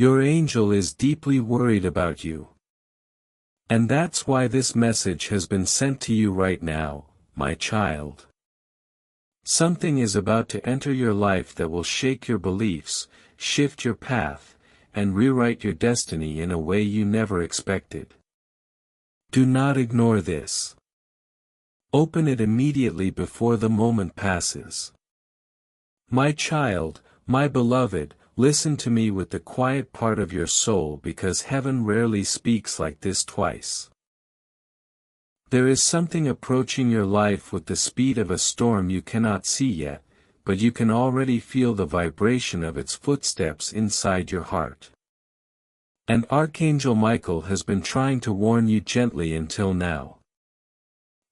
Your angel is deeply worried about you. And that's why this message has been sent to you right now, my child. Something is about to enter your life that will shake your beliefs, shift your path, and rewrite your destiny in a way you never expected. Do not ignore this. Open it immediately before the moment passes. My child, my beloved, listen to me with the quiet part of your soul, because heaven rarely speaks like this twice. There is something approaching your life with the speed of a storm you cannot see yet, but you can already feel the vibration of its footsteps inside your heart. And Archangel Michael has been trying to warn you gently until now.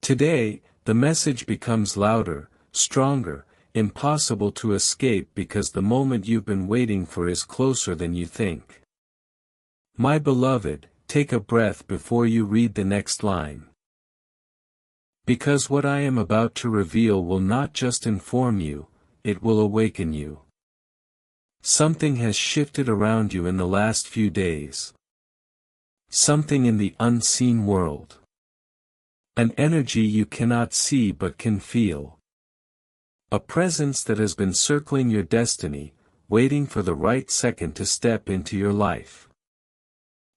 Today, the message becomes louder, stronger, impossible to escape, because the moment you've been waiting for is closer than you think. My beloved, take a breath before you read the next line. Because what I am about to reveal will not just inform you, it will awaken you. Something has shifted around you in the last few days. Something in the unseen world. An energy you cannot see but can feel. A presence that has been circling your destiny, waiting for the right second to step into your life.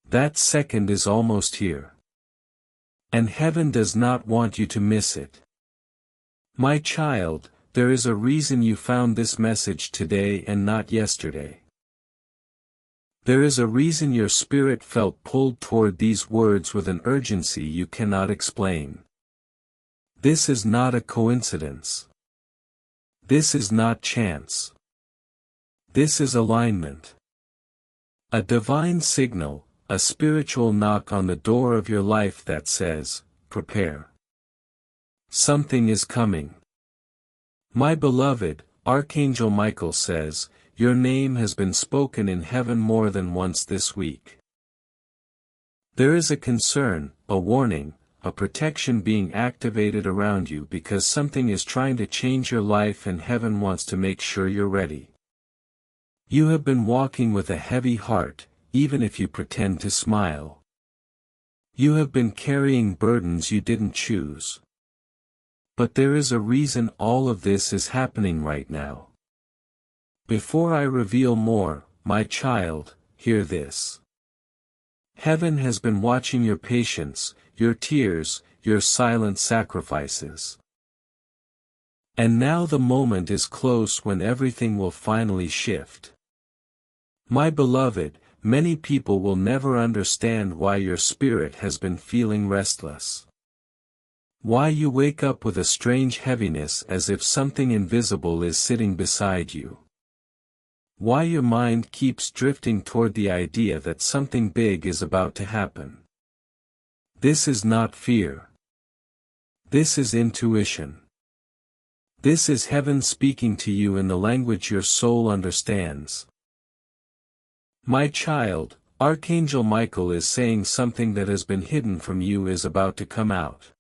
That second is almost here. And heaven does not want you to miss it. My child, there is a reason you found this message today and not yesterday. There is a reason your spirit felt pulled toward these words with an urgency you cannot explain. This is not a coincidence. This is not chance. This is alignment. A divine signal, a spiritual knock on the door of your life that says, prepare. Something is coming. My beloved, Archangel Michael says, your name has been spoken in heaven more than once this week. There is a concern, a warning, a protection being activated around you, because something is trying to change your life and heaven wants to make sure you're ready. You have been walking with a heavy heart, even if you pretend to smile. You have been carrying burdens you didn't choose. But there is a reason all of this is happening right now. Before I reveal more, my child, hear this. Heaven has been watching your patience, your tears, your silent sacrifices. And now the moment is close when everything will finally shift. My beloved, many people will never understand why your spirit has been feeling restless. Why you wake up with a strange heaviness as if something invisible is sitting beside you. Why your mind keeps drifting toward the idea that something big is about to happen. This is not fear. This is intuition. This is heaven speaking to you in the language your soul understands. My child, Archangel Michael is saying something that has been hidden from you is about to come out.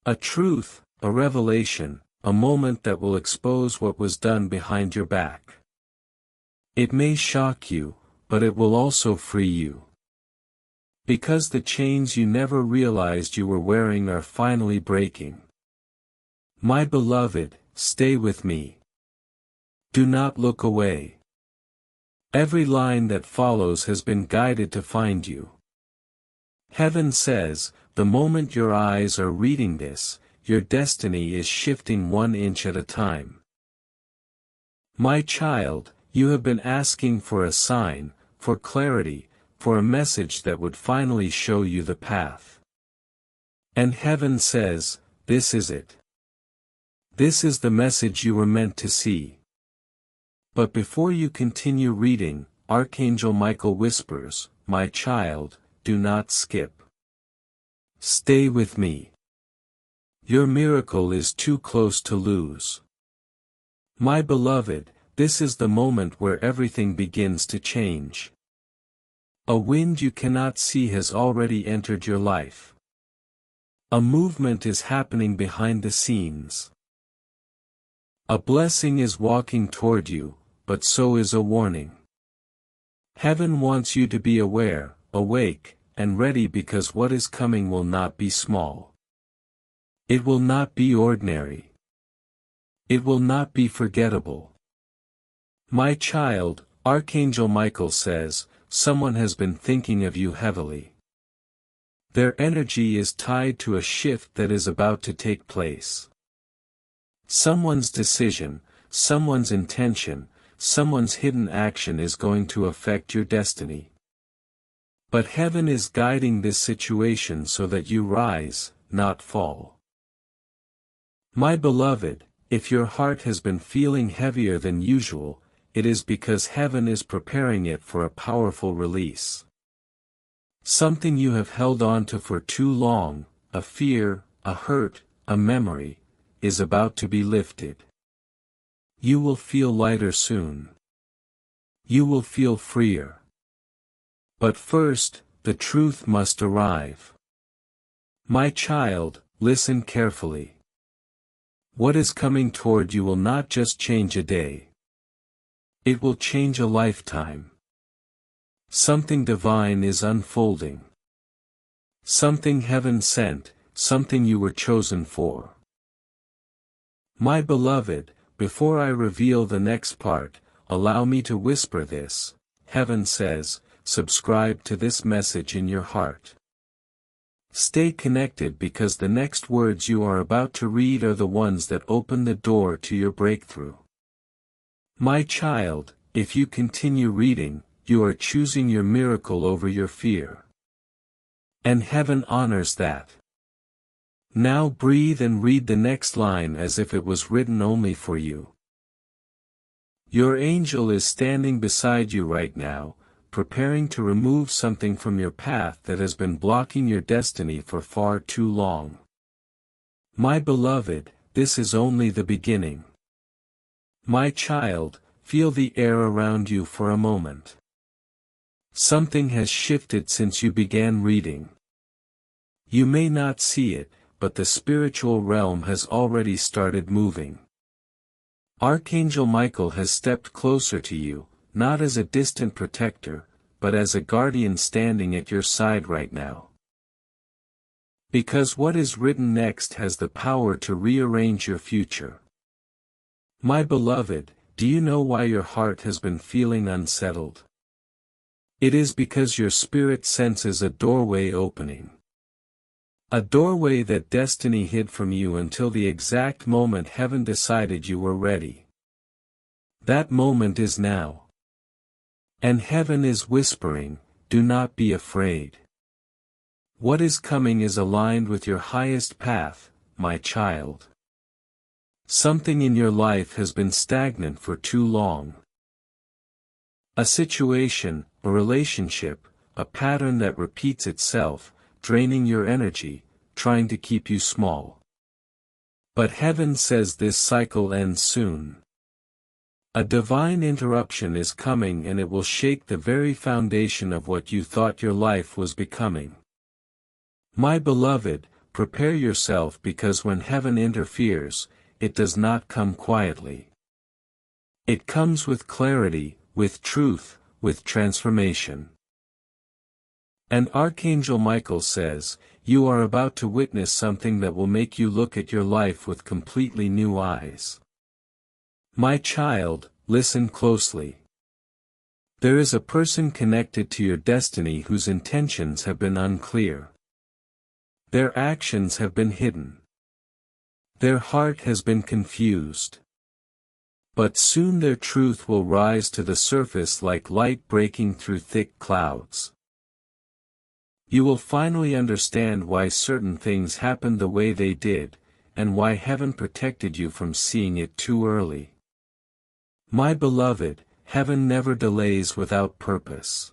A truth, a revelation, a moment that will expose what was done behind your back. It may shock you, but it will also free you. Because the chains you never realized you were wearing are finally breaking. My beloved, stay with me. Do not look away. Every line that follows has been guided to find you. Heaven says, the moment your eyes are reading this, your destiny is shifting 1 inch at a time. My child, you have been asking for a sign, for clarity, for a message that would finally show you the path. And heaven says, this is it. This is the message you were meant to see. But before you continue reading, Archangel Michael whispers, my child, do not skip. Stay with me. Your miracle is too close to lose. My beloved, this is the moment where everything begins to change. A wind you cannot see has already entered your life. A movement is happening behind the scenes. A blessing is walking toward you, but so is a warning. Heaven wants you to be aware, awake, and ready because what is coming will not be small. It will not be ordinary. It will not be forgettable. My child, Archangel Michael says, someone has been thinking of you heavily. Their energy is tied to a shift that is about to take place. Someone's decision, someone's intention, someone's hidden action is going to affect your destiny. But heaven is guiding this situation so that you rise, not fall. My beloved, if your heart has been feeling heavier than usual, it is because heaven is preparing it for a powerful release. Something you have held on to for too long, a fear, a hurt, a memory, is about to be lifted. You will feel lighter soon. You will feel freer. But first, the truth must arrive. My child, listen carefully. What is coming toward you will not just change a day. It will change a lifetime. Something divine is unfolding. Something heaven sent, something you were chosen for. My beloved, before I reveal the next part, allow me to whisper this. Heaven says, subscribe to this message in your heart. Stay connected because the next words you are about to read are the ones that open the door to your breakthrough. My child, if you continue reading, you are choosing your miracle over your fear. And heaven honors that. Now breathe and read the next line as if it was written only for you. Your angel is standing beside you right now, preparing to remove something from your path that has been blocking your destiny for far too long. My beloved, this is only the beginning. My child, feel the air around you for a moment. Something has shifted since you began reading. You may not see it, but the spiritual realm has already started moving. Archangel Michael has stepped closer to you, not as a distant protector, but as a guardian standing at your side right now. Because what is written next has the power to rearrange your future. My beloved, do you know why your heart has been feeling unsettled? It is because your spirit senses a doorway opening. A doorway that destiny hid from you until the exact moment heaven decided you were ready. That moment is now. And heaven is whispering, do not be afraid. What is coming is aligned with your highest path, my child. Something in your life has been stagnant for too long. A situation, a relationship, a pattern that repeats itself, draining your energy, trying to keep you small. But heaven says this cycle ends soon. A divine interruption is coming and it will shake the very foundation of what you thought your life was becoming. My beloved, prepare yourself because when heaven interferes, it does not come quietly. It comes with clarity, with truth, with transformation. And Archangel Michael says, you are about to witness something that will make you look at your life with completely new eyes. My child, listen closely. There is a person connected to your destiny whose intentions have been unclear. Their actions have been hidden. Their heart has been confused. But soon their truth will rise to the surface like light breaking through thick clouds. You will finally understand why certain things happened the way they did, and why heaven protected you from seeing it too early. My beloved, heaven never delays without purpose.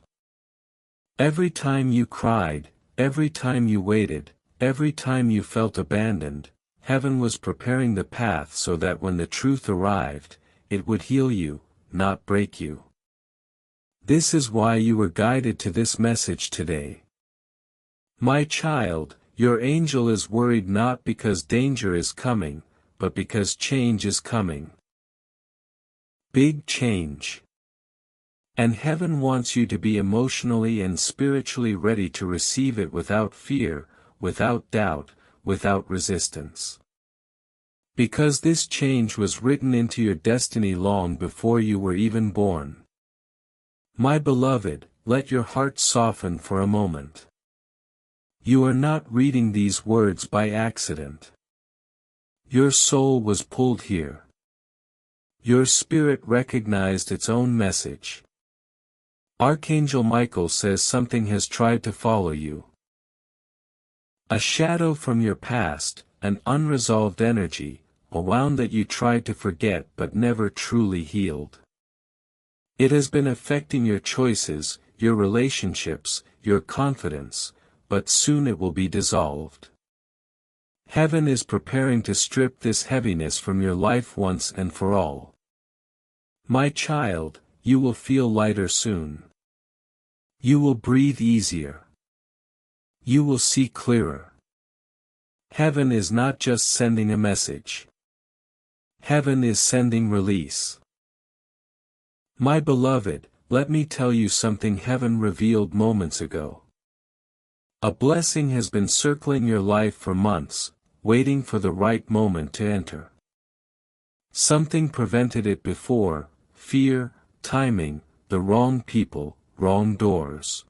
Every time you cried, every time you waited, every time you felt abandoned, heaven was preparing the path so that when the truth arrived, it would heal you, not break you. This is why you were guided to this message today. My child, your angel is worried not because danger is coming, but because change is coming. Big change. And heaven wants you to be emotionally and spiritually ready to receive it without fear, without doubt, without resistance. Because this change was written into your destiny long before you were even born. My beloved, let your heart soften for a moment. You are not reading these words by accident. Your soul was pulled here. Your spirit recognized its own message. Archangel Michael says something has tried to follow you. A shadow from your past, an unresolved energy, a wound that you tried to forget but never truly healed. It has been affecting your choices, your relationships, your confidence, but soon it will be dissolved. Heaven is preparing to strip this heaviness from your life once and for all. My child, you will feel lighter soon. You will breathe easier. You will see clearer. Heaven is not just sending a message. Heaven is sending release. My beloved, let me tell you something heaven revealed moments ago. A blessing has been circling your life for months, waiting for the right moment to enter. Something prevented it before: fear, timing, the wrong people, wrong doors.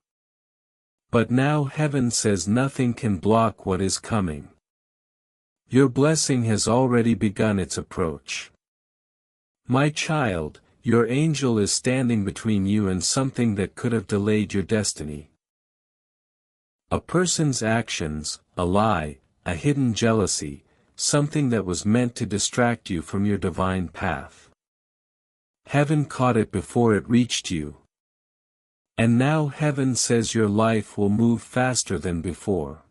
But now heaven says nothing can block what is coming. Your blessing has already begun its approach. My child, your angel is standing between you and something that could have delayed your destiny. A person's actions, a lie, a hidden jealousy, something that was meant to distract you from your divine path. Heaven caught it before it reached you. And now heaven says your life will move faster than before.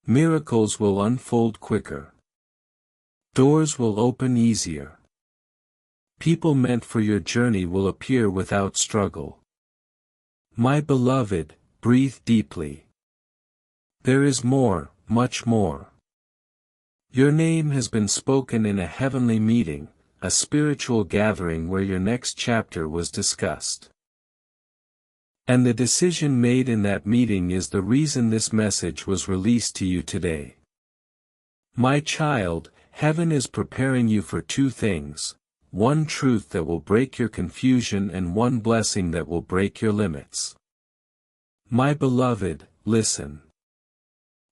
Miracles will unfold quicker. Doors will open easier. People meant for your journey will appear without struggle. My beloved, breathe deeply. There is more, much more. Your name has been spoken in a heavenly meeting, a spiritual gathering where your next chapter was discussed. And the decision made in that meeting is the reason this message was released to you today. My child, heaven is preparing you for two things: one truth that will break your confusion and one blessing that will break your limits. My beloved, listen.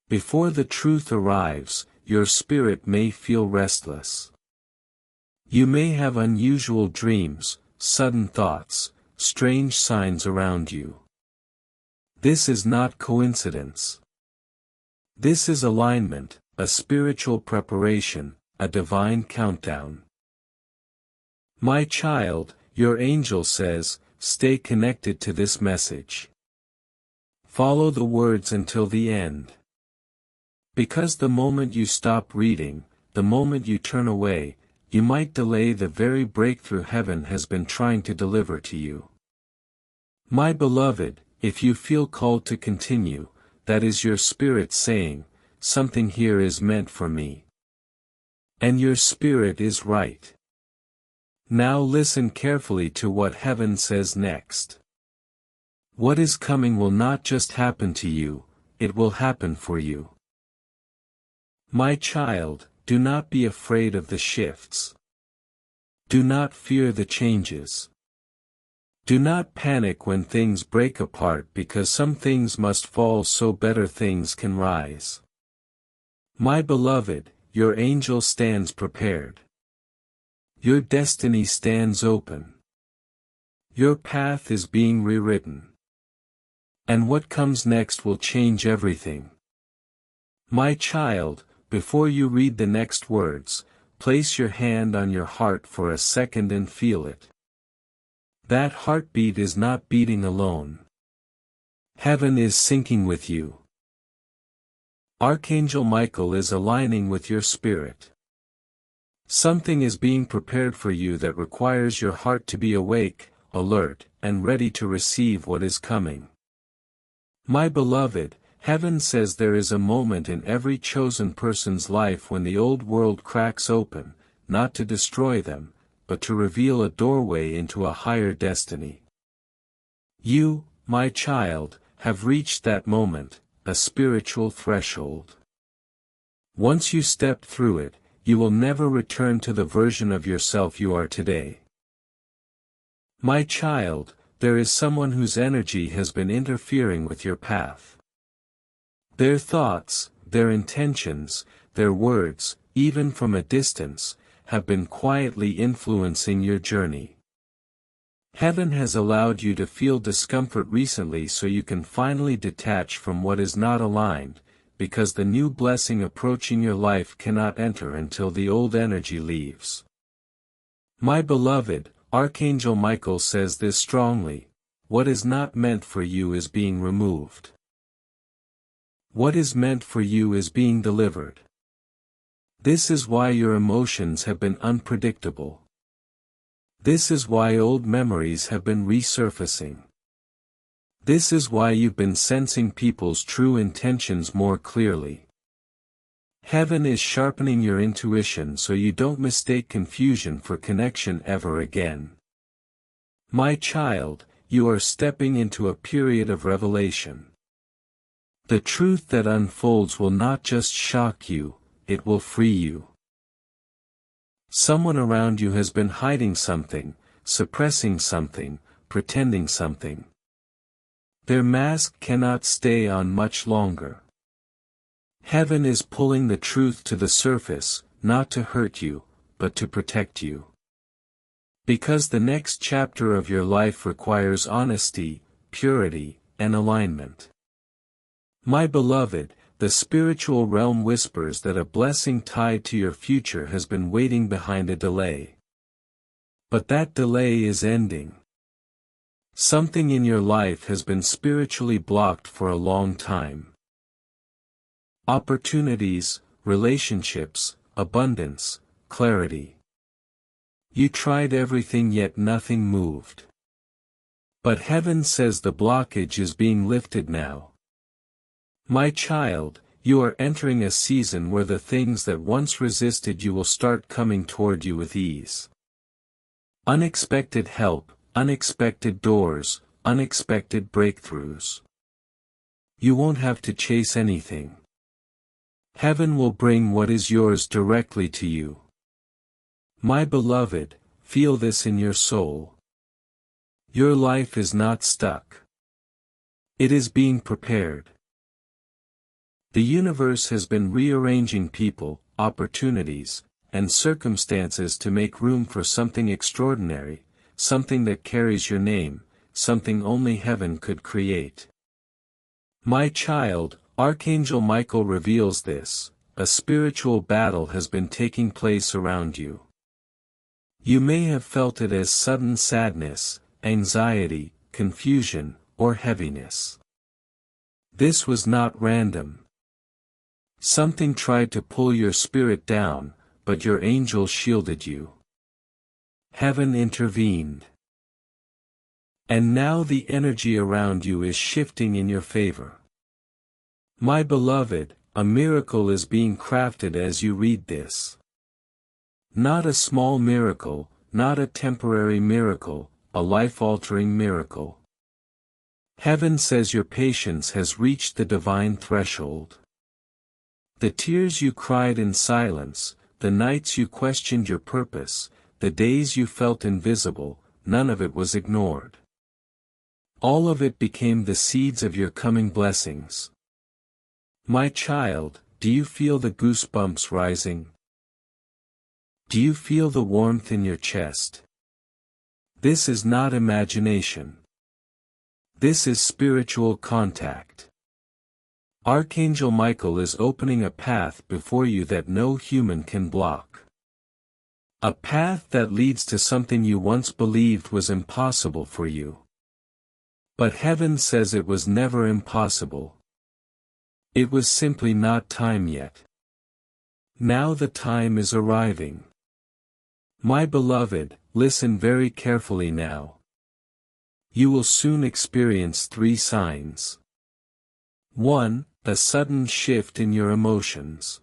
Before the truth arrives, your spirit may feel restless. You may have unusual dreams, sudden thoughts, strange signs around you. This is not coincidence. This is alignment, a spiritual preparation, a divine countdown. My child, your angel says, stay connected to this message. Follow the words until the end. Because the moment you stop reading, the moment you turn away, you might delay the very breakthrough heaven has been trying to deliver to you. My beloved, if you feel called to continue, that is your spirit saying, something here is meant for me. And your spirit is right. Now listen carefully to what heaven says next. What is coming will not just happen to you, it will happen for you. My child, do not be afraid of the shifts. Do not fear the changes. Do not panic when things break apart, because some things must fall so better things can rise. My beloved, your angel stands prepared. Your destiny stands open. Your path is being rewritten. And what comes next will change everything. My child, before you read the next words, place your hand on your heart for a second and feel it. That heartbeat is not beating alone. Heaven is syncing with you. Archangel Michael is aligning with your spirit. Something is being prepared for you that requires your heart to be awake, alert, and ready to receive what is coming. My beloved, heaven says there is a moment in every chosen person's life when the old world cracks open, not to destroy them, but to reveal a doorway into a higher destiny. You, my child, have reached that moment, a spiritual threshold. Once you step through it, you will never return to the version of yourself you are today. My child, there is someone whose energy has been interfering with your path. Their thoughts, their intentions, their words, even from a distance, have been quietly influencing your journey. Heaven has allowed you to feel discomfort recently so you can finally detach from what is not aligned, because the new blessing approaching your life cannot enter until the old energy leaves. My beloved, Archangel Michael says this strongly: what is not meant for you is being removed. What is meant for you is being delivered. This is why your emotions have been unpredictable. This is why old memories have been resurfacing. This is why you've been sensing people's true intentions more clearly. Heaven is sharpening your intuition so you don't mistake confusion for connection ever again. My child, you are stepping into a period of revelation. The truth that unfolds will not just shock you, it will free you. Someone around you has been hiding something, suppressing something, pretending something. Their mask cannot stay on much longer. Heaven is pulling the truth to the surface, not to hurt you, but to protect you. Because the next chapter of your life requires honesty, purity, and alignment. My beloved, the spiritual realm whispers that a blessing tied to your future has been waiting behind a delay. But that delay is ending. Something in your life has been spiritually blocked for a long time. Opportunities, relationships, abundance, clarity. You tried everything yet nothing moved. But heaven says the blockage is being lifted now. My child, you are entering a season where the things that once resisted you will start coming toward you with ease. Unexpected help, unexpected doors, unexpected breakthroughs. You won't have to chase anything. Heaven will bring what is yours directly to you. My beloved, feel this in your soul. Your life is not stuck. It is being prepared. The universe has been rearranging people, opportunities, and circumstances to make room for something extraordinary, something that carries your name, something only heaven could create. My child, Archangel Michael reveals this: a spiritual battle has been taking place around you. You may have felt it as sudden sadness, anxiety, confusion, or heaviness. This was not random. Something tried to pull your spirit down, but your angel shielded you. Heaven intervened. And now the energy around you is shifting in your favor. My beloved, a miracle is being crafted as you read this. Not a small miracle, not a temporary miracle, a life-altering miracle. Heaven says your patience has reached the divine threshold. The tears you cried in silence, the nights you questioned your purpose, the days you felt invisible, none of it was ignored. All of it became the seeds of your coming blessings. My child, do you feel the goosebumps rising? Do you feel the warmth in your chest? This is not imagination. This is spiritual contact. Archangel Michael is opening a path before you that no human can block. A path that leads to something you once believed was impossible for you. But heaven says it was never impossible. It was simply not time yet. Now the time is arriving. My beloved, listen very carefully now. You will soon experience 3 signs. 1. A sudden shift in your emotions.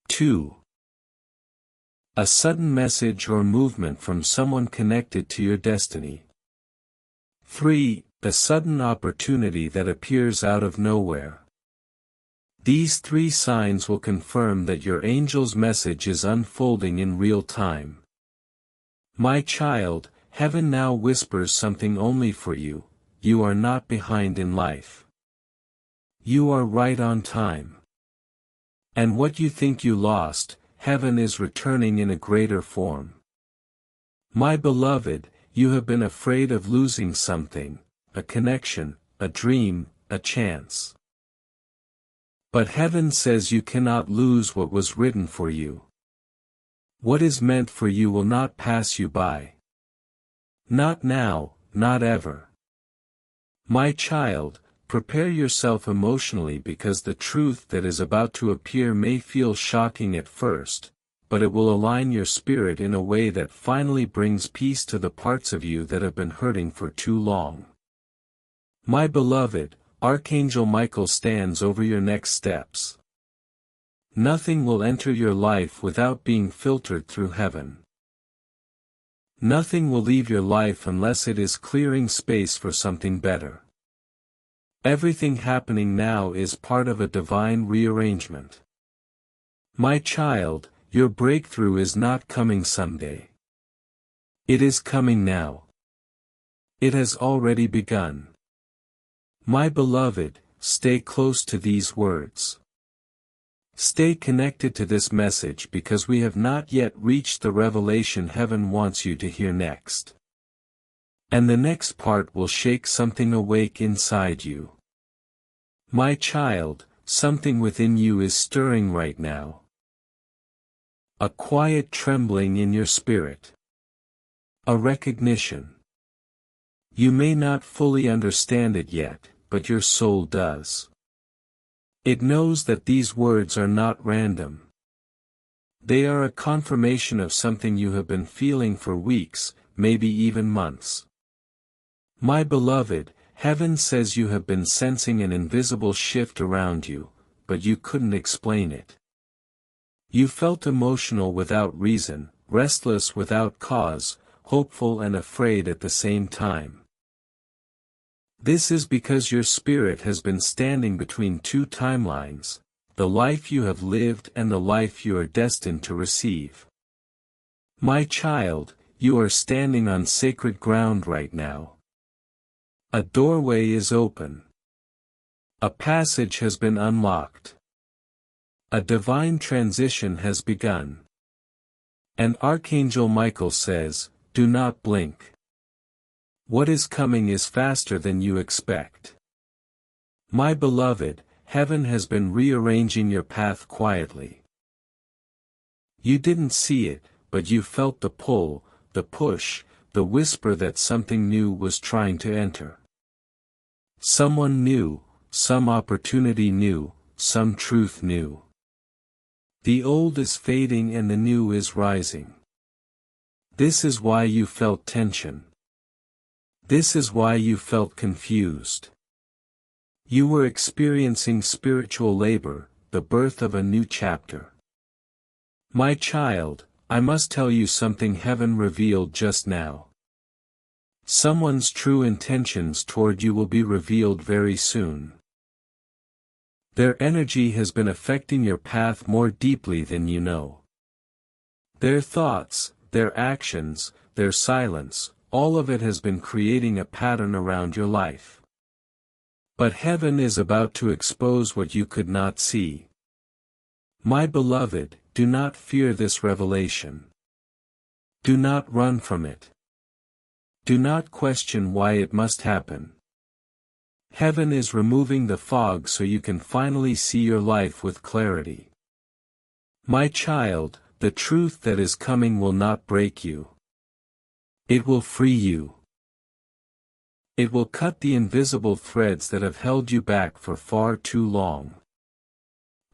2. A sudden message or movement from someone connected to your destiny. 3. A sudden opportunity that appears out of nowhere. These 3 signs will confirm that your angel's message is unfolding in real time. My child, heaven now whispers something only for you: you are not behind in life. You are right on time. And what you think you lost, heaven is returning in a greater form. My beloved, you have been afraid of losing something, a connection, a dream, a chance. But heaven says you cannot lose what was written for you. What is meant for you will not pass you by. Not now, not ever. My child, prepare yourself emotionally, because the truth that is about to appear may feel shocking at first, but it will align your spirit in a way that finally brings peace to the parts of you that have been hurting for too long. My beloved, Archangel Michael stands over your next steps. Nothing will enter your life without being filtered through heaven. Nothing will leave your life unless it is clearing space for something better. Everything happening now is part of a divine rearrangement. My child, your breakthrough is not coming someday. It is coming now. It has already begun. My beloved, stay close to these words. Stay connected to this message, because we have not yet reached the revelation heaven wants you to hear next. And the next part will shake something awake inside you. My child, something within you is stirring right now. A quiet trembling in your spirit. A recognition. You may not fully understand it yet, but your soul does. It knows that these words are not random. They are a confirmation of something you have been feeling for weeks, maybe even months. My beloved, heaven says you have been sensing an invisible shift around you, but you couldn't explain it. You felt emotional without reason, restless without cause, hopeful and afraid at the same time. This is because your spirit has been standing between 2 timelines, the life you have lived and the life you are destined to receive. My child, you are standing on sacred ground right now. A doorway is open. A passage has been unlocked. A divine transition has begun. And Archangel Michael says, do not blink. What is coming is faster than you expect. My beloved, heaven has been rearranging your path quietly. You didn't see it, but you felt the pull, the push, the whisper that something new was trying to enter. Someone new, some opportunity new, some truth new. The old is fading and the new is rising. This is why you felt tension. This is why you felt confused. You were experiencing spiritual labor, the birth of a new chapter. My child, I must tell you something heaven revealed just now. Someone's true intentions toward you will be revealed very soon. Their energy has been affecting your path more deeply than you know. Their thoughts, their actions, their silence, all of it has been creating a pattern around your life. But heaven is about to expose what you could not see. My beloved, do not fear this revelation. Do not run from it. Do not question why it must happen. Heaven is removing the fog so you can finally see your life with clarity. My child, the truth that is coming will not break you. It will free you. It will cut the invisible threads that have held you back for far too long.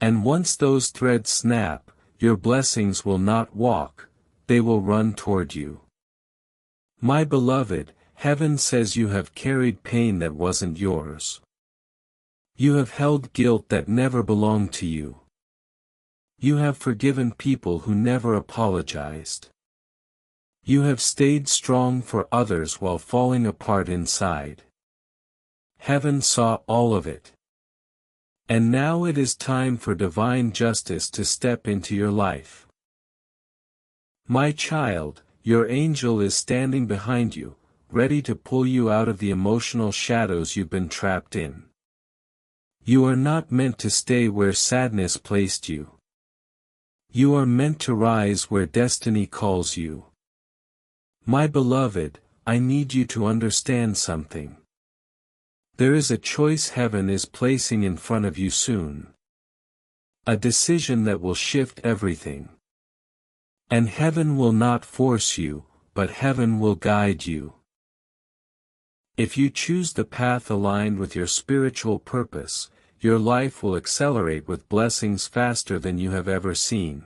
And once those threads snap, your blessings will not walk, they will run toward you. My beloved, heaven says you have carried pain that wasn't yours. You have held guilt that never belonged to you. You have forgiven people who never apologized. You have stayed strong for others while falling apart inside. Heaven saw all of it. And now it is time for divine justice to step into your life. My child, your angel is standing behind you, ready to pull you out of the emotional shadows you've been trapped in. You are not meant to stay where sadness placed you. You are meant to rise where destiny calls you. My beloved, I need you to understand something. There is a choice heaven is placing in front of you soon. A decision that will shift everything. And heaven will not force you, but heaven will guide you. If you choose the path aligned with your spiritual purpose, your life will accelerate with blessings faster than you have ever seen.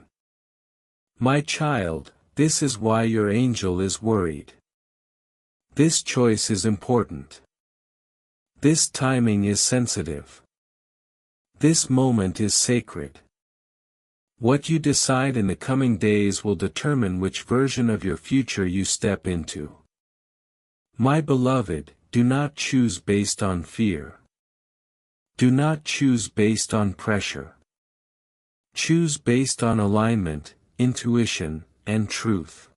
My child, this is why your angel is worried. This choice is important. This timing is sensitive. This moment is sacred. What you decide in the coming days will determine which version of your future you step into. My beloved, do not choose based on fear. Do not choose based on pressure. Choose based on alignment, intuition, and truth.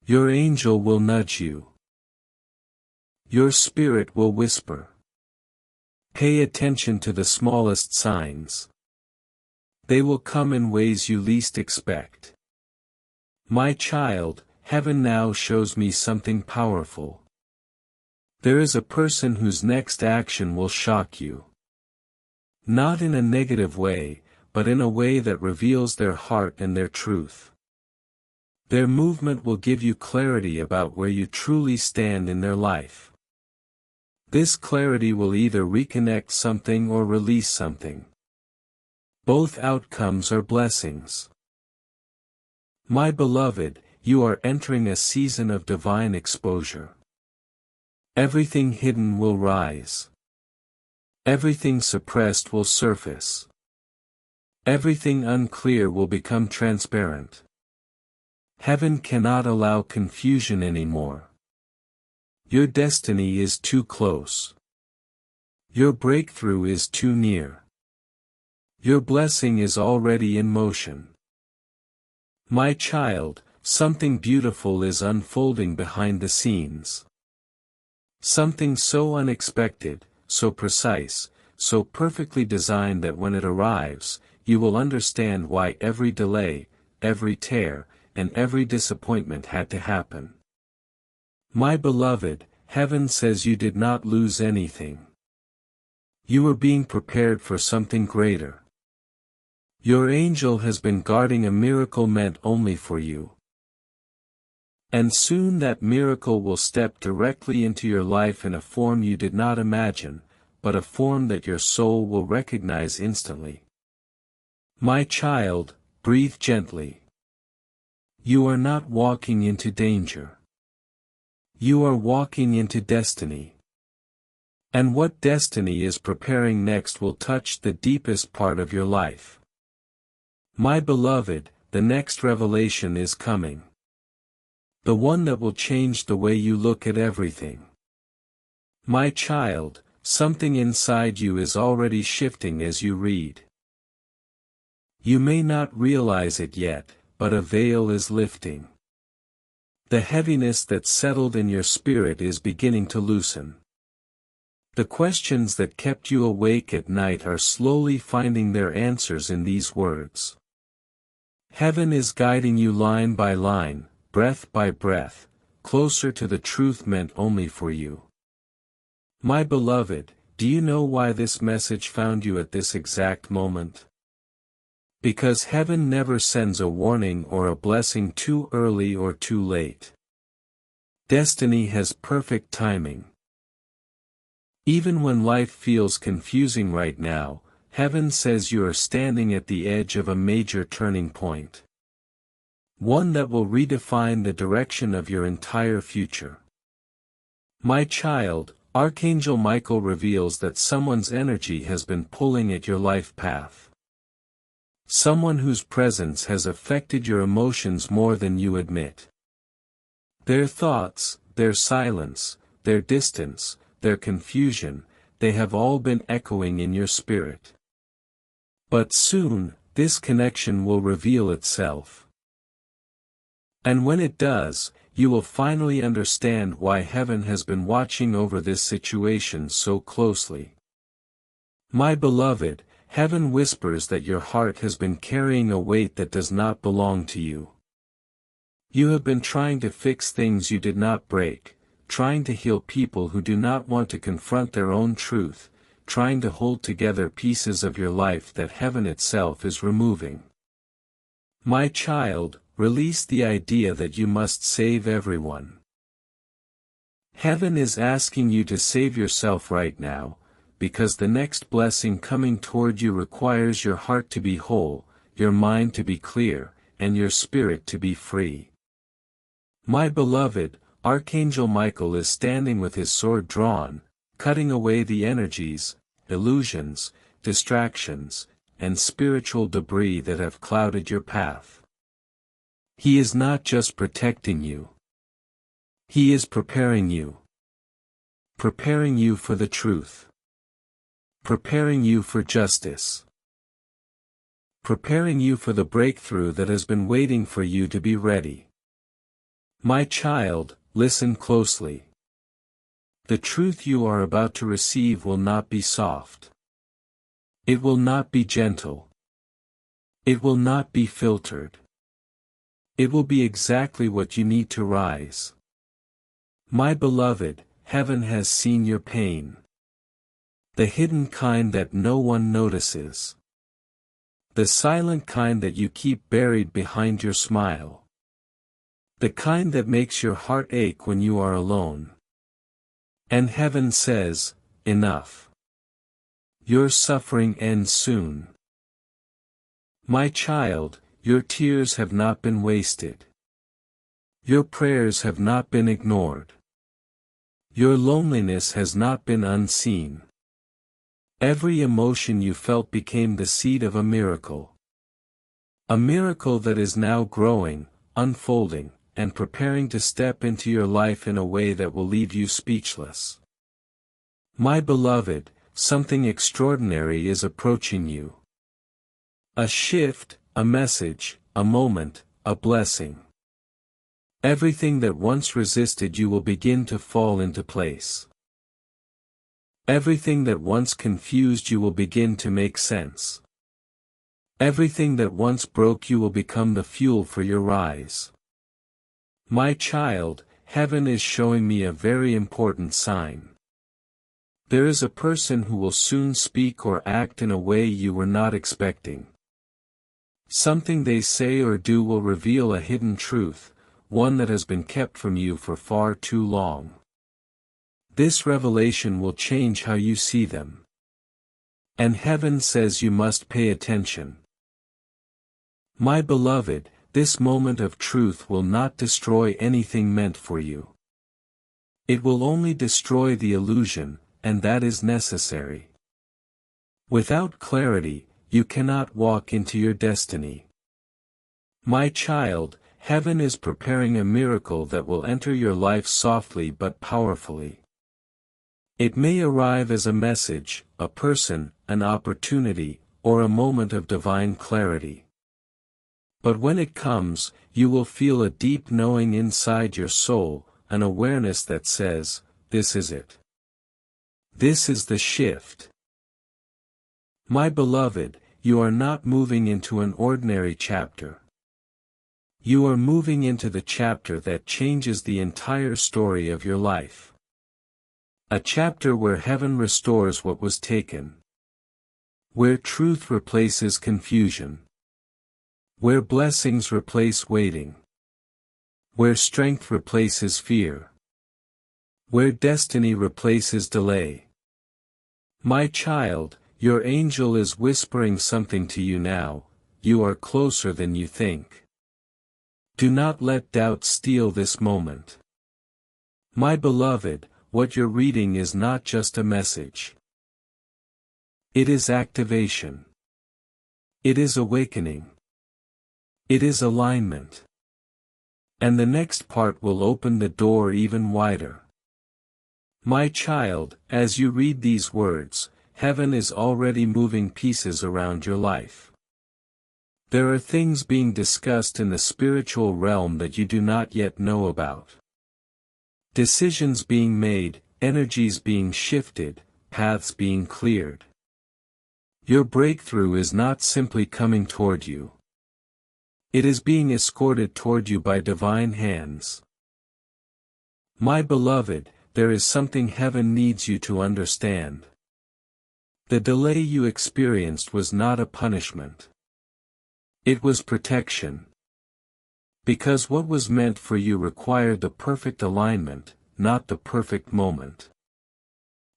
Your angel will nudge you. Your spirit will whisper. Pay attention to the smallest signs. They will come in ways you least expect. My child, heaven now shows me something powerful. There is a person whose next action will shock you. Not in a negative way, but in a way that reveals their heart and their truth. Their movement will give you clarity about where you truly stand in their life. This clarity will either reconnect something or release something. Both outcomes are blessings. My beloved, you are entering a season of divine exposure. Everything hidden will rise. Everything suppressed will surface. Everything unclear will become transparent. Heaven cannot allow confusion anymore. Your destiny is too close. Your breakthrough is too near. Your blessing is already in motion. My child, something beautiful is unfolding behind the scenes. Something so unexpected, so precise, so perfectly designed that when it arrives, you will understand why every delay, every tear, and every disappointment had to happen. My beloved, heaven says you did not lose anything. You are being prepared for something greater. Your angel has been guarding a miracle meant only for you. And soon that miracle will step directly into your life in a form you did not imagine, but a form that your soul will recognize instantly. My child, breathe gently. You are not walking into danger. You are walking into destiny. And what destiny is preparing next will touch the deepest part of your life. My beloved, the next revelation is coming. The one that will change the way you look at everything. My child, something inside you is already shifting as you read. You may not realize it yet, but a veil is lifting. The heaviness that settled in your spirit is beginning to loosen. The questions that kept you awake at night are slowly finding their answers in these words. Heaven is guiding you line by line, breath by breath, closer to the truth meant only for you. My beloved, do you know why this message found you at this exact moment? Because heaven never sends a warning or a blessing too early or too late. Destiny has perfect timing. Even when life feels confusing right now, heaven says you are standing at the edge of a major turning point. One that will redefine the direction of your entire future. My child, Archangel Michael reveals that someone's energy has been pulling at your life path. Someone whose presence has affected your emotions more than you admit. Their thoughts, their silence, their distance, their confusion, they have all been echoing in your spirit. But soon, this connection will reveal itself. And when it does, you will finally understand why heaven has been watching over this situation so closely. My beloved, heaven whispers that your heart has been carrying a weight that does not belong to you. You have been trying to fix things you did not break, trying to heal people who do not want to confront their own truth, trying to hold together pieces of your life that heaven itself is removing. My child, release the idea that you must save everyone. Heaven is asking you to save yourself right now, because the next blessing coming toward you requires your heart to be whole, your mind to be clear, and your spirit to be free. My beloved, Archangel Michael is standing with his sword drawn, cutting away the energies, illusions, distractions, and spiritual debris that have clouded your path. He is not just protecting you. He is preparing you. Preparing you for the truth. Preparing you for justice. Preparing you for the breakthrough that has been waiting for you to be ready. My child, listen closely. The truth you are about to receive will not be soft. It will not be gentle. It will not be filtered. It will be exactly what you need to rise. My beloved, heaven has seen your pain. The hidden kind that no one notices. The silent kind that you keep buried behind your smile. The kind that makes your heart ache when you are alone. And heaven says, enough. Your suffering ends soon. My child, your tears have not been wasted. Your prayers have not been ignored. Your loneliness has not been unseen. Every emotion you felt became the seed of a miracle. A miracle that is now growing, unfolding, and preparing to step into your life in a way that will leave you speechless. My beloved, something extraordinary is approaching you. A shift, a message, a moment, a blessing. Everything that once resisted you will begin to fall into place. Everything that once confused you will begin to make sense. Everything that once broke you will become the fuel for your rise. My child, heaven is showing me a very important sign. There is a person who will soon speak or act in a way you were not expecting. Something they say or do will reveal a hidden truth, one that has been kept from you for far too long. This revelation will change how you see them. And heaven says you must pay attention. My beloved, this moment of truth will not destroy anything meant for you. It will only destroy the illusion, and that is necessary. Without clarity, you cannot walk into your destiny. My child, heaven is preparing a miracle that will enter your life softly but powerfully. It may arrive as a message, a person, an opportunity, or a moment of divine clarity. But when it comes, you will feel a deep knowing inside your soul, an awareness that says, this is it. This is the shift. My beloved, you are not moving into an ordinary chapter. You are moving into the chapter that changes the entire story of your life. A chapter where heaven restores what was taken. Where truth replaces confusion. Where blessings replace waiting. Where strength replaces fear. Where destiny replaces delay. My child, your angel is whispering something to you now, you are closer than you think. Do not let doubt steal this moment. My beloved, what you're reading is not just a message. It is activation. It is awakening. It is alignment. And the next part will open the door even wider. My child, as you read these words, heaven is already moving pieces around your life. There are things being discussed in the spiritual realm that you do not yet know about. Decisions being made, energies being shifted, paths being cleared. Your breakthrough is not simply coming toward you. It is being escorted toward you by divine hands. My beloved, there is something heaven needs you to understand. The delay you experienced was not a punishment. It was protection. Because what was meant for you required the perfect alignment, not the perfect moment.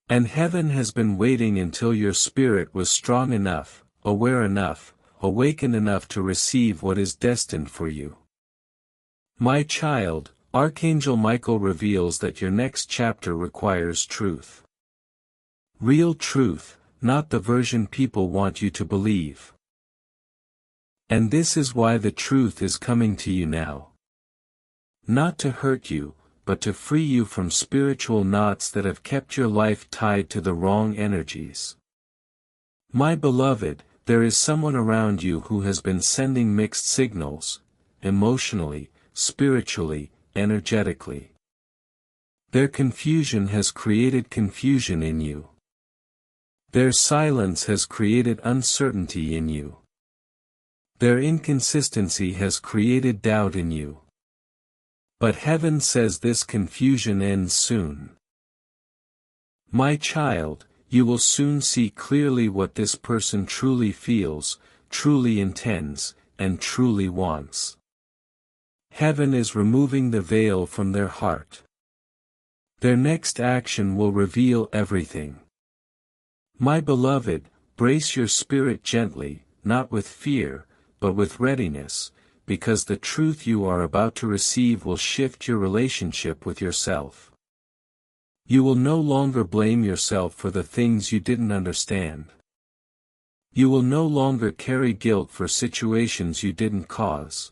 And heaven has been waiting until your spirit was strong enough, aware enough, awakened enough to receive what is destined for you. My child, Archangel Michael reveals that your next chapter requires truth. Real truth, not the version people want you to believe. And this is why the truth is coming to you now. Not to hurt you, but to free you from spiritual knots that have kept your life tied to the wrong energies. My beloved, there is someone around you who has been sending mixed signals, emotionally, spiritually, energetically. Their confusion has created confusion in you. Their silence has created uncertainty in you. Their inconsistency has created doubt in you. But heaven says this confusion ends soon. My child, you will soon see clearly what this person truly feels, truly intends, and truly wants. Heaven is removing the veil from their heart. Their next action will reveal everything. My beloved, brace your spirit gently, not with fear, but with readiness, because the truth you are about to receive will shift your relationship with yourself. You will no longer blame yourself for the things you didn't understand. You will no longer carry guilt for situations you didn't cause.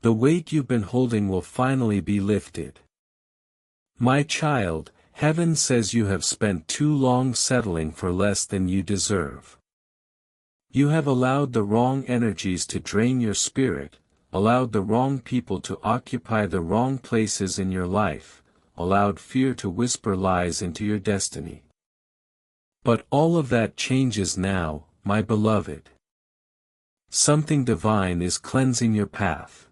The weight you've been holding will finally be lifted. My child, heaven says you have spent too long settling for less than you deserve. You have allowed the wrong energies to drain your spirit, allowed the wrong people to occupy the wrong places in your life, allowed fear to whisper lies into your destiny. But all of that changes now, my beloved. Something divine is cleansing your path.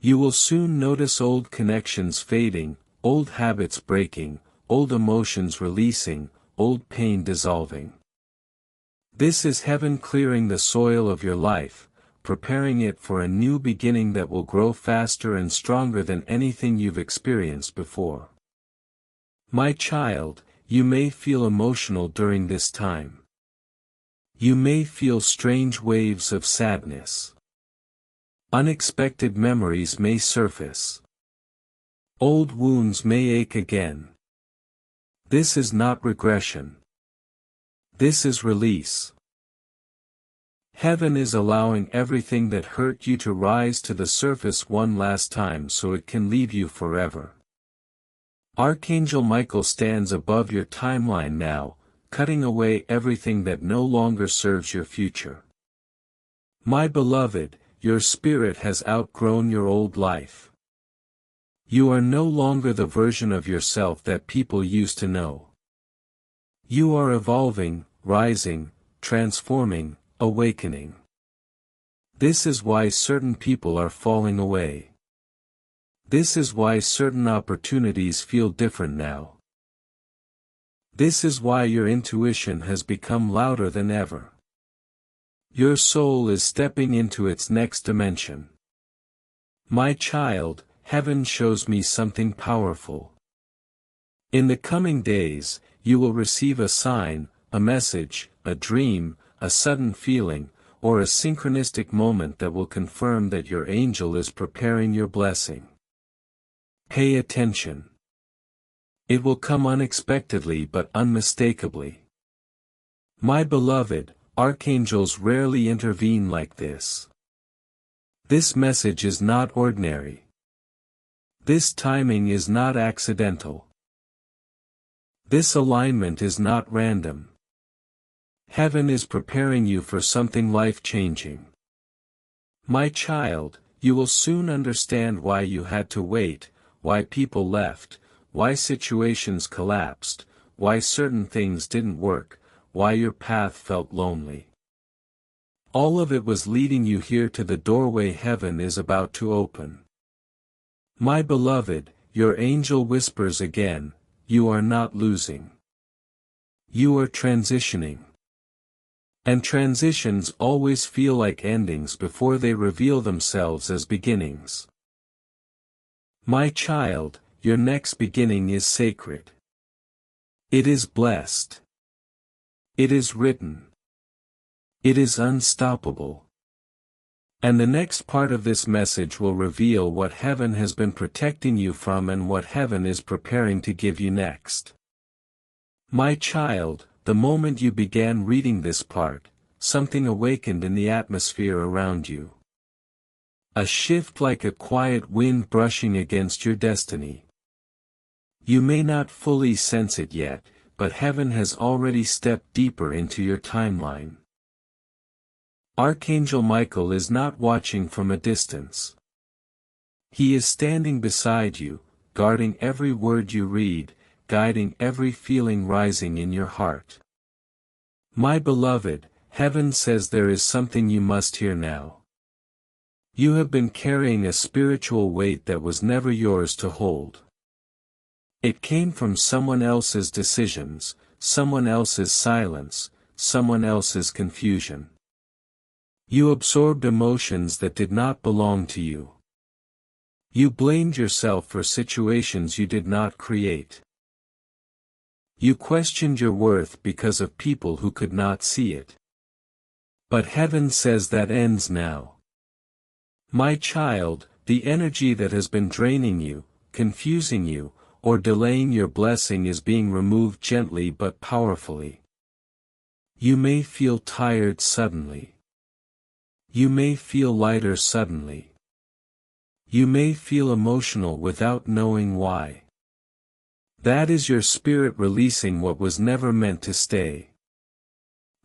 You will soon notice old connections fading, old habits breaking, old emotions releasing, old pain dissolving. This is heaven clearing the soil of your life, preparing it for a new beginning that will grow faster and stronger than anything you've experienced before. My child, you may feel emotional during this time. You may feel strange waves of sadness. Unexpected memories may surface. Old wounds may ache again. This is not regression. This is release. Heaven is allowing everything that hurt you to rise to the surface one last time so it can leave you forever. Archangel Michael stands above your timeline now, cutting away everything that no longer serves your future. My beloved, your spirit has outgrown your old life. You are no longer the version of yourself that people used to know. You are evolving, rising, transforming, awakening. This is why certain people are falling away. This is why certain opportunities feel different now. This is why your intuition has become louder than ever. Your soul is stepping into its next dimension. My child, heaven shows me something powerful. In the coming days, you will receive a sign, a message, a dream, a sudden feeling, or a synchronistic moment that will confirm that your angel is preparing your blessing. Pay attention. It will come unexpectedly but unmistakably. My beloved, archangels rarely intervene like this. This message is not ordinary. This timing is not accidental. This alignment is not random. Heaven is preparing you for something life-changing. My child, you will soon understand why you had to wait, why people left, why situations collapsed, why certain things didn't work, why your path felt lonely. All of it was leading you here to the doorway heaven is about to open. My beloved, your angel whispers again, you are not losing. You are transitioning. And transitions always feel like endings before they reveal themselves as beginnings. My child, your next beginning is sacred. It is blessed. It is written. It is unstoppable. And the next part of this message will reveal what heaven has been protecting you from and what heaven is preparing to give you next. My child, the moment you began reading this part, something awakened in the atmosphere around you. A shift like a quiet wind brushing against your destiny. You may not fully sense it yet, but heaven has already stepped deeper into your timeline. Archangel Michael is not watching from a distance. He is standing beside you, guarding every word you read, guiding every feeling rising in your heart. My beloved, heaven says there is something you must hear now. You have been carrying a spiritual weight that was never yours to hold. It came from someone else's decisions, someone else's silence, someone else's confusion. You absorbed emotions that did not belong to you. You blamed yourself for situations you did not create. You questioned your worth because of people who could not see it. But heaven says that ends now. My child, the energy that has been draining you, confusing you, or delaying your blessing is being removed gently but powerfully. You may feel tired suddenly. You may feel lighter suddenly. You may feel emotional without knowing why. That is your spirit releasing what was never meant to stay.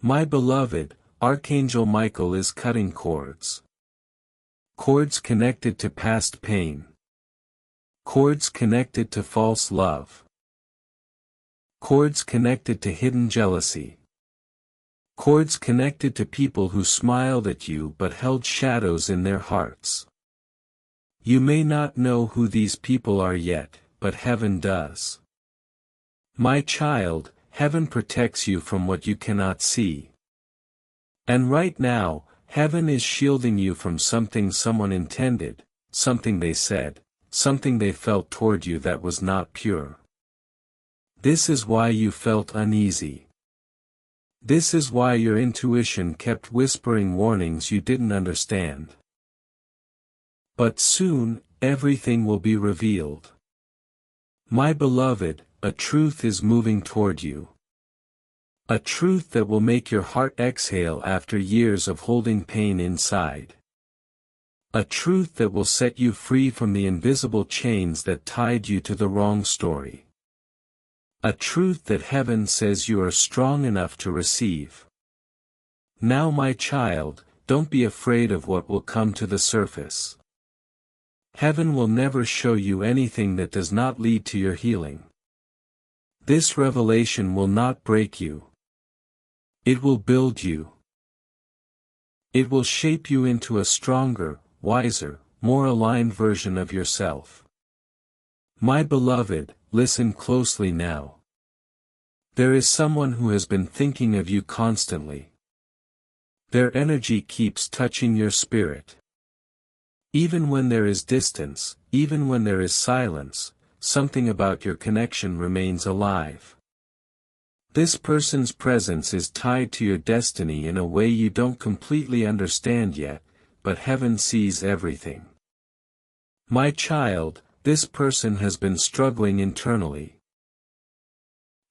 My beloved, Archangel Michael is cutting cords. Cords connected to past pain. Cords connected to false love. Cords connected to hidden jealousy. Cords connected to people who smiled at you but held shadows in their hearts. You may not know who these people are yet, but heaven does. My child, heaven protects you from what you cannot see. And right now, heaven is shielding you from something someone intended, something they said, something they felt toward you that was not pure. This is why you felt uneasy. This is why your intuition kept whispering warnings you didn't understand. But soon, everything will be revealed. My beloved, a truth is moving toward you. A truth that will make your heart exhale after years of holding pain inside. A truth that will set you free from the invisible chains that tied you to the wrong story. A truth that heaven says you are strong enough to receive. Now my child, don't be afraid of what will come to the surface. Heaven will never show you anything that does not lead to your healing. This revelation will not break you. It will build you. It will shape you into a stronger, wiser, more aligned version of yourself. My beloved, listen closely now. There is someone who has been thinking of you constantly. Their energy keeps touching your spirit. Even when there is distance, even when there is silence, something about your connection remains alive. This person's presence is tied to your destiny in a way you don't completely understand yet, but heaven sees everything. My child, this person has been struggling internally.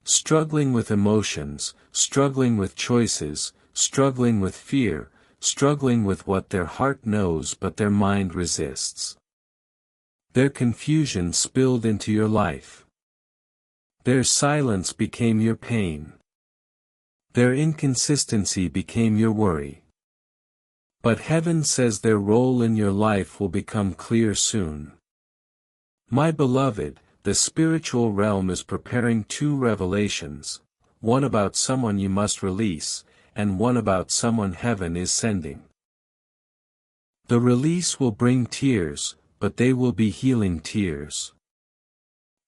Struggling with emotions, struggling with choices, struggling with fear, struggling with what their heart knows but their mind resists. Their confusion spilled into your life. Their silence became your pain. Their inconsistency became your worry. But heaven says their role in your life will become clear soon. My beloved, the spiritual realm is preparing two revelations, one about someone you must release, and one about someone heaven is sending. The release will bring tears, but they will be healing tears.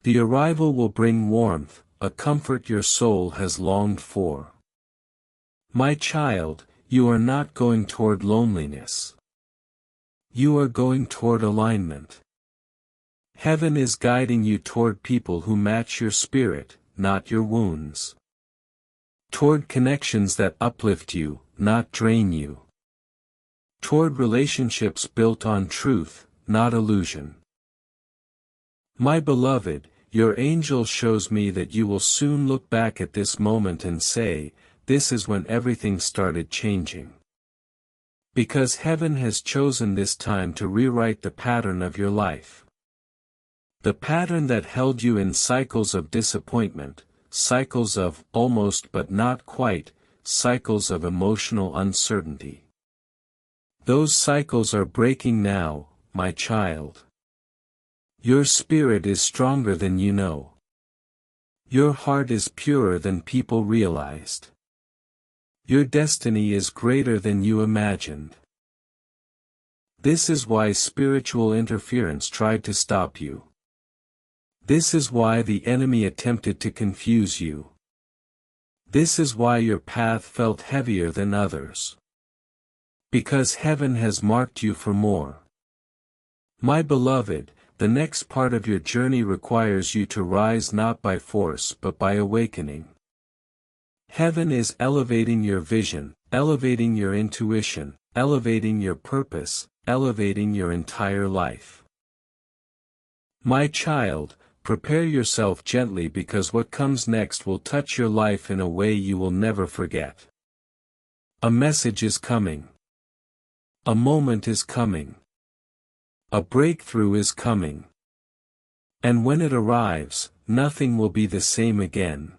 The arrival will bring warmth, a comfort your soul has longed for. My child, you are not going toward loneliness. You are going toward alignment. Heaven is guiding you toward people who match your spirit, not your wounds. Toward connections that uplift you, not drain you. Toward relationships built on truth, not illusion. My beloved, your angel shows me that you will soon look back at this moment and say, this is when everything started changing. Because heaven has chosen this time to rewrite the pattern of your life. The pattern that held you in cycles of disappointment, cycles of almost but not quite, cycles of emotional uncertainty. Those cycles are breaking now, my child. Your spirit is stronger than you know. Your heart is purer than people realized. Your destiny is greater than you imagined. This is why spiritual interference tried to stop you. This is why the enemy attempted to confuse you. This is why your path felt heavier than others. Because heaven has marked you for more. My beloved, the next part of your journey requires you to rise not by force but by awakening. Heaven is elevating your vision, elevating your intuition, elevating your purpose, elevating your entire life. My child, prepare yourself gently because what comes next will touch your life in a way you will never forget. A message is coming. A moment is coming. A breakthrough is coming. And when it arrives, nothing will be the same again.